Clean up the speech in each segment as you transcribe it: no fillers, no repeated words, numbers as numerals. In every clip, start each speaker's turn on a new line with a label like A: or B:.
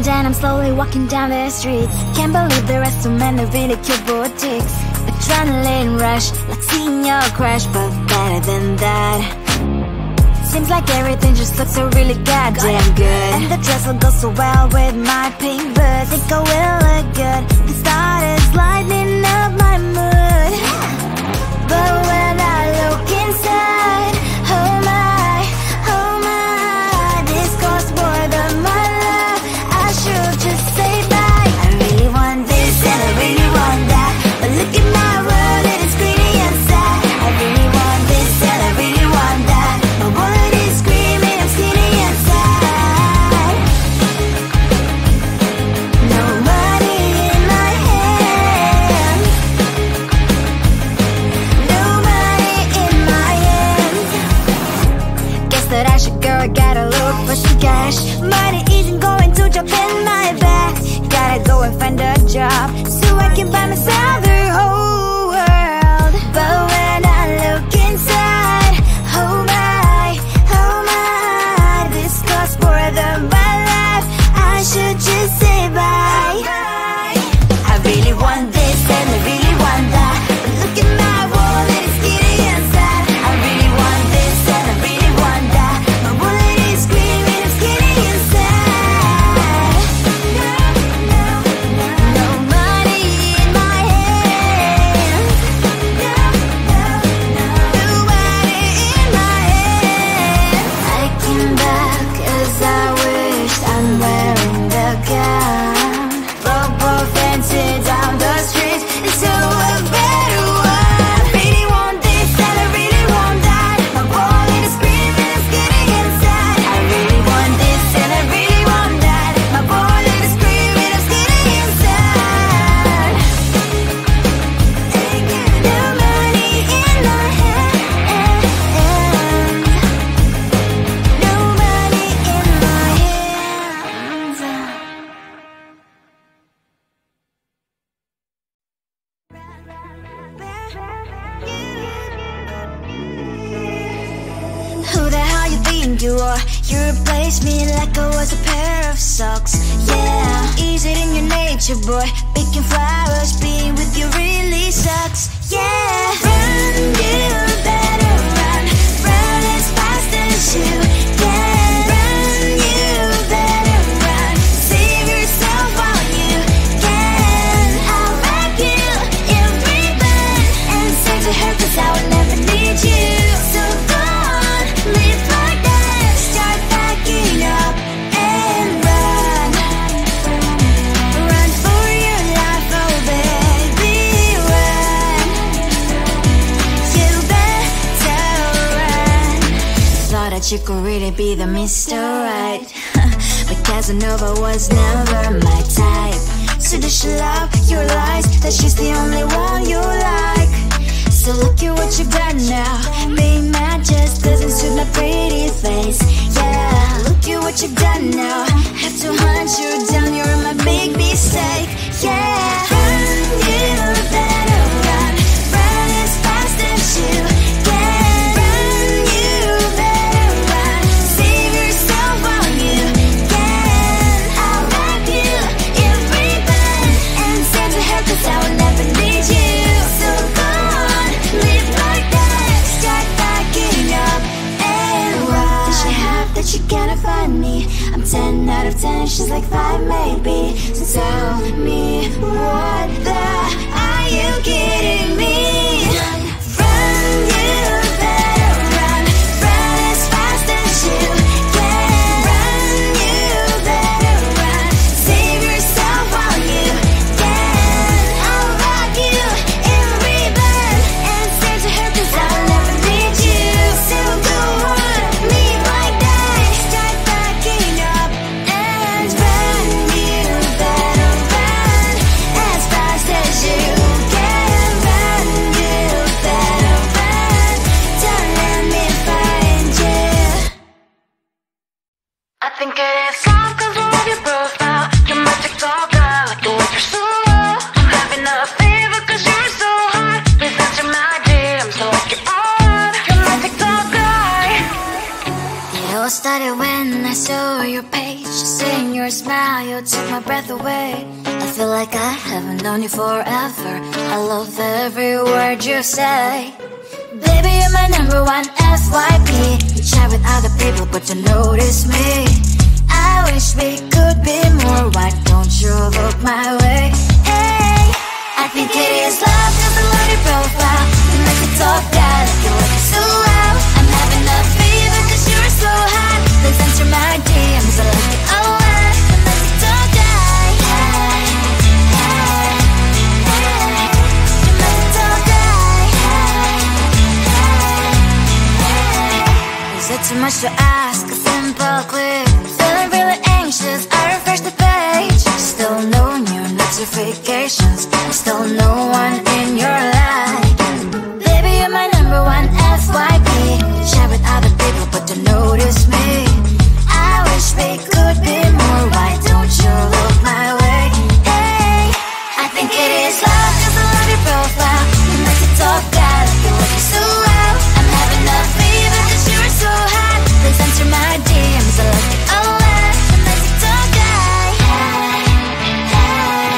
A: down, I'm slowly walking down the streets. Can't believe there are so many really cute boutiques. Adrenaline rush, like seeing your crush, but better than that. Seems like everything just looks so really goddamn good. And the dress will go so well with my pink boots. Think I will look good. The start is lighting up my mood. But when I look inside, oh my, this costs more than my love. I should just say bye. I really want this and I really want that, but look at my world, it is greedy and sad. I really want this and I really want that. My wallet is screaming, I'm skinny and sad. No money in my hand, no money in my hand. Guess that I should go, I gotta look for some cash. Money isn't going to jump in my back. Gotta go and find a job so I can buy myself the whole world. But when I look inside, oh my, this costs more than my life. I should just say bye. I really want this and I really want that, but look at my wallet, it's skinny and sad. I really want this and I really want that. My wallet is screaming, I'm skinny and sad. No money in my hand, no money in my hand. I came back as I wished, I'm wearing the gown. Robo fancy down the streets into a better one. Really want this and I really want that. My wallet is screaming, I'm skinny and sad. I really want this and I really want that. My wallet is screaming, I'm skinny and sad. No money in my hand, no money in my hands. Who the hell you think you are? You replaced me like I was a pair of socks. Yeah, is it in your nature, boy? Picking flowers, being with you really sucks. Yeah, run, you better run. Run as fast as you can. Run, you better run. Save yourself while you can. I'll wrap you in ribbon and say to her, 'cause I will never need you. So go on, live like that. Start packing up and run. Run for your life, oh baby, run. You better run. Thought that you could really be the Mr. Right, but Casanova was never my type. So does she love your lies, that she's the only one you like? So look at what you've done now. Being mad just doesn't suit my pretty face. Yeah, look at what you've done now. Have to hunt you down, you're my big mistake. Yeah, run, you better run. Run as fast as you can. Run, you better run. Save yourself while you can. I'll wrap you in ribbon and send to her, 'cause I will never need you. So go on, live like that. Start packing up and run. Does she have that you cannot find me? I'm 10 out of 10, she's like 5 maybe. So tell me, what the are you kidding me? Run, you better run. Run as fast as you can. Run, you better run. Save yourself while you can. I'll rock you in ribbon and say to her, 'cause I'll never need you. So go on, live like that. Start packing up and run. You better run as fast as you can. Run, you all started when I saw your page. Seeing your smile, you took my breath away. I feel like I haven't known you forever. I love every word you say. Baby, you're my number one FYP. You chat with other people, but you notice me. I wish we could be more. Why don't you look my way? Hey, I think it is love, cause I love your profile. You make me talk bad, like you like it so well. I'm having a fever cause you're so hot. Please answer my DMs, I like it a lot. You make me talk bad. Hey, hey, hey. You make me talk bad. Hey, hey, hey. Is it too much to ask? A simple click. Feeling really anxious, I refresh the page. Still no new notifications. Still no one in your life. Baby, you're my number one FYP. Share with other people, but don't notice me. I wish we could be more. Why don't you look my way? Hey, I think it is love, cause I love your profile. You make it talk bad, like you like it so well. I'm having a fever cause you're so hot. Please answer my DMs, I like it a lot. You make it talk bad. Hey, hey, hey.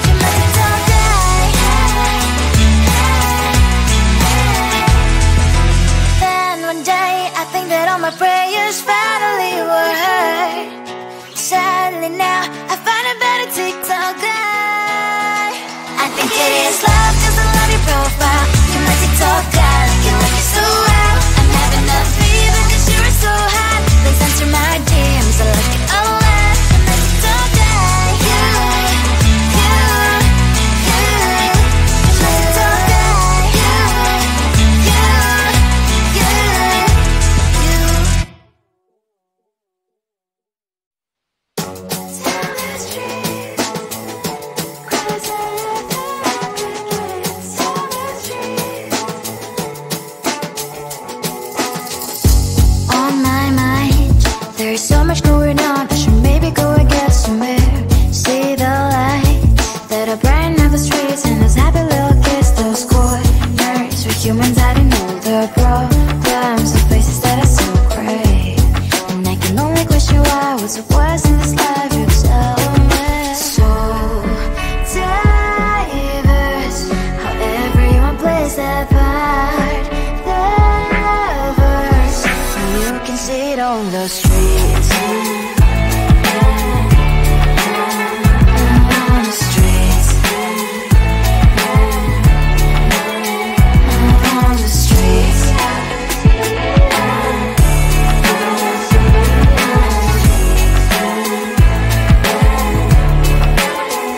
A: You make it talk bad. Hey, hey, hey. Then one day I think that all my prayers finally were heard. Sadly now I find a better TikTok guy. I think it is love cause I love your profile. You make it talk bad, like you like it so well. I'm having a fever cause you're so hot. Please answer my DMs, I like it a lot. You make it talk bad. You make it talk bad. On my mind, there's so much going on. I should maybe go and get somewhere. See the lights that are brighten up the streets, and those happy little kids, those corners where humans hiding all their problems, the faces that are so gray. And I can only question why. What's the worst in this life? You tell me. So diverse, how everyone plays their part. Lovers, you can see it on the streets. On the streets. On the streets.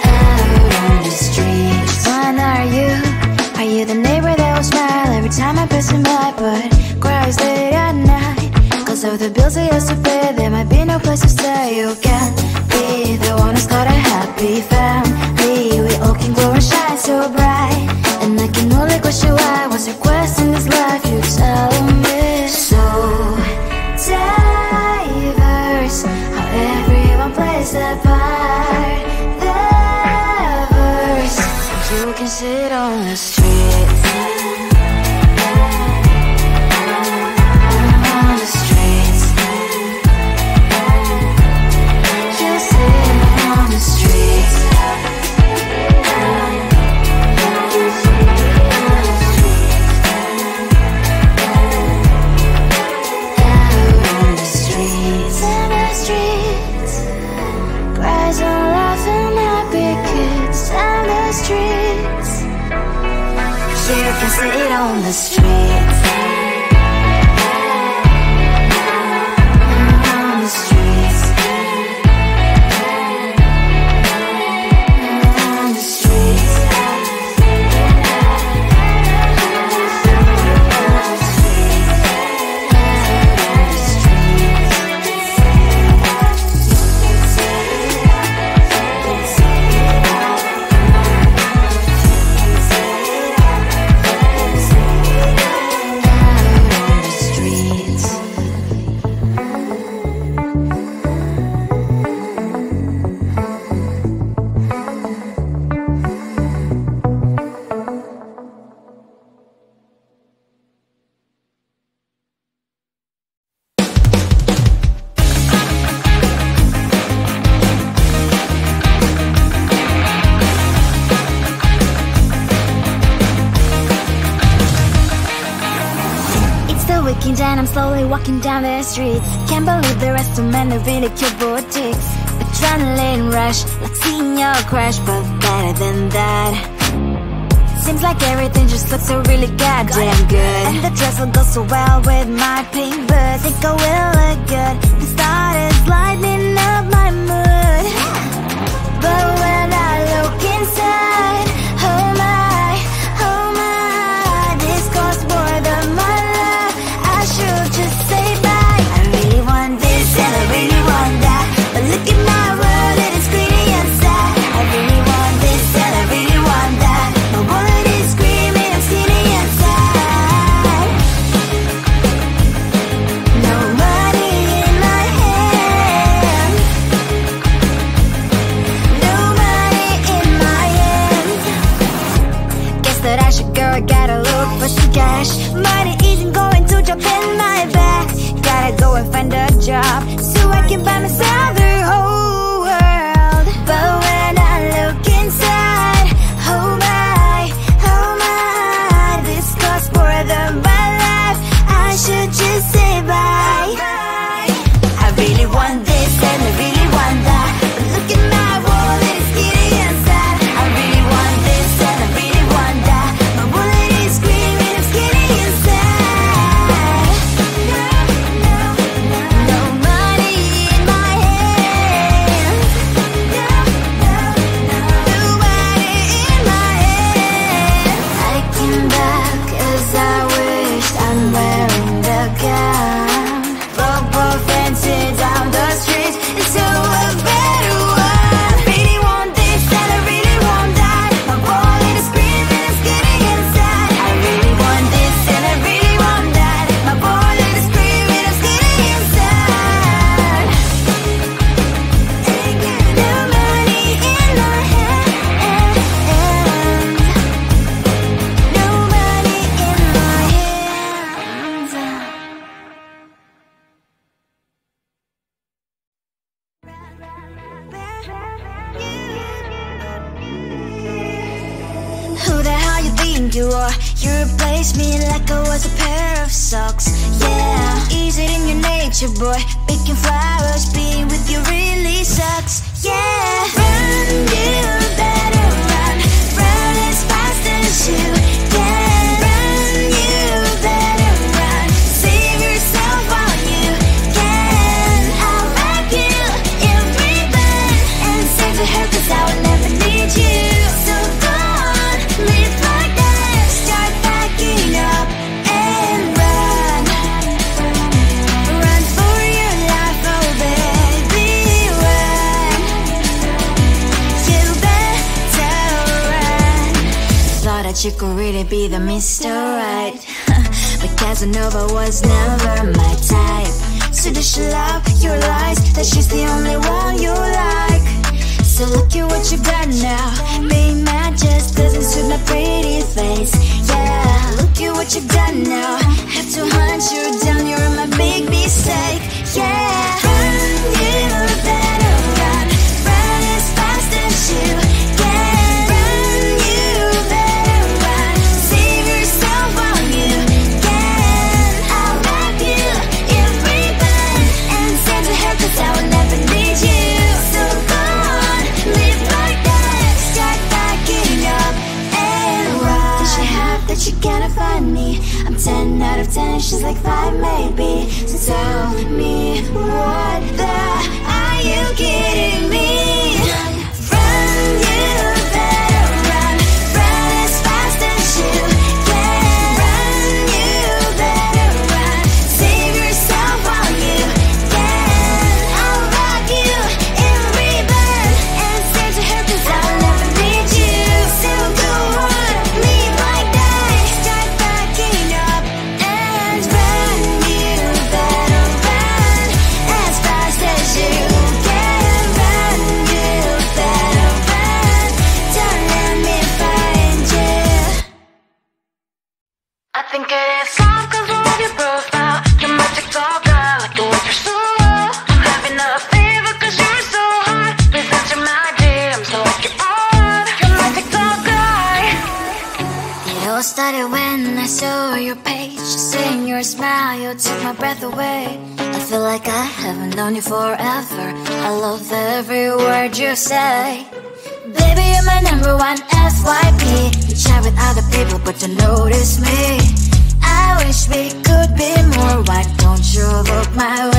A: Out on the streets. When are you? Are you the neighbor that will smile every time I pass him by, but cries late at night? Cause of the bills I used to pay, there might be no place to stay. You can't be the one who's got a happy family. We all can glow and shine so bright, and I can only question why. What's your quest in this life? You tell me. So diverse, how everyone plays their part. Lovers, you can sit on the streets. On the streets. You sit on the streets. Out on the streets. In the streets. Cries and laughing happy kids. On the streets. You can sit on the streets. On the streets. On the streets. weekend and I'm slowly walking down the streets. Can't believe the rest of men are really cute boutiques. Adrenaline rush, like seeing your crush, but better than that. Seems like everything just looks so really goddamn good. And the dress will go so well with my pink boots. Think I will look good. The start is lighting up my mood. But when I look inside, oh my, this costs more than my love. I should just say bye. I really want this and I really want that, but look at my world, it is pretty inside. I really want this and I really want that. My wallet is screaming, I'm skinny inside. No money in my hand, no money in my hand. Guess that I should go, I gotta look for some cash. Money isn't going to jump in my back. Gotta go and find a job so I can buy myself the whole world. But when I look inside, oh my, this costs more than my life. I should just say bye. I really want this and I really want that, but look at my wallet, it's skinny inside. I really want this and I really want that. My wallet is screaming, I'm skinny inside. No money in my hand, no money in my hand. I came back 'cause I wished I'm wearing the gown. Football fancy down the street into a better one. Really want this and I really want that. My wallet is screaming, I'm skinny inside. I really want this and I really want that. My wallet is screaming, I'm skinny inside. No money in my hand, no money in my hands. Who the hell you think you are? You replaced me like I was a pair of socks. Yeah, is it in your nature, boy? Picking flowers, being with you really sucks. Yeah, run, you better run. Run as fast as you can. Run, you better run. Save yourself while you can. I'll wrap you in ribbon and save the hair 'cause I will never need you. So go on, live like that. Start packing up and run. Run for your life, oh baby, run. You better run. Thought that you could really be the Mr. Right, but Casanova was never my type. So does she love your lies, that she's the only one you like? So look at what you got now. Being mad just doesn't suit my pretty face. Yeah, look at what you got now. Have to hunt you down, you're my big mistake. Yeah, run, you better run. Run as fast as you can. Run, you better run. Save yourself while you can. I'll wrap you in ribbon and save the hair 'cause I will never need you. So go on, live like that. Start packing up and run. Does she have that she cannot find me? I'm 10 out of 10, she's like 5 maybe. So tell me, what the are you kidding me? Run, you better run. Run as fast as you can. Run, you better run. Save yourself while you can. I'll rock you in ribbon and save the hair 'cause I'll never need you. So go on, live like that. Start packing up and run. You better run as fast as you can. Run, you better run. Don't let me find you. I think it is soft 'cause I love your profile. You're my TikTok girl, like the way you're so low. I'm having a fever 'cause you're so hot. Please answer my DMs like you're on. You're my TikTok guy. It all started when I saw for your page, seeing your smile, you took my breath away. I feel like I haven't known you forever. I love every word you say. Baby, you're my number one FYP. You chat with other people, but you notice me. I wish we could be more. Why don't you look my way?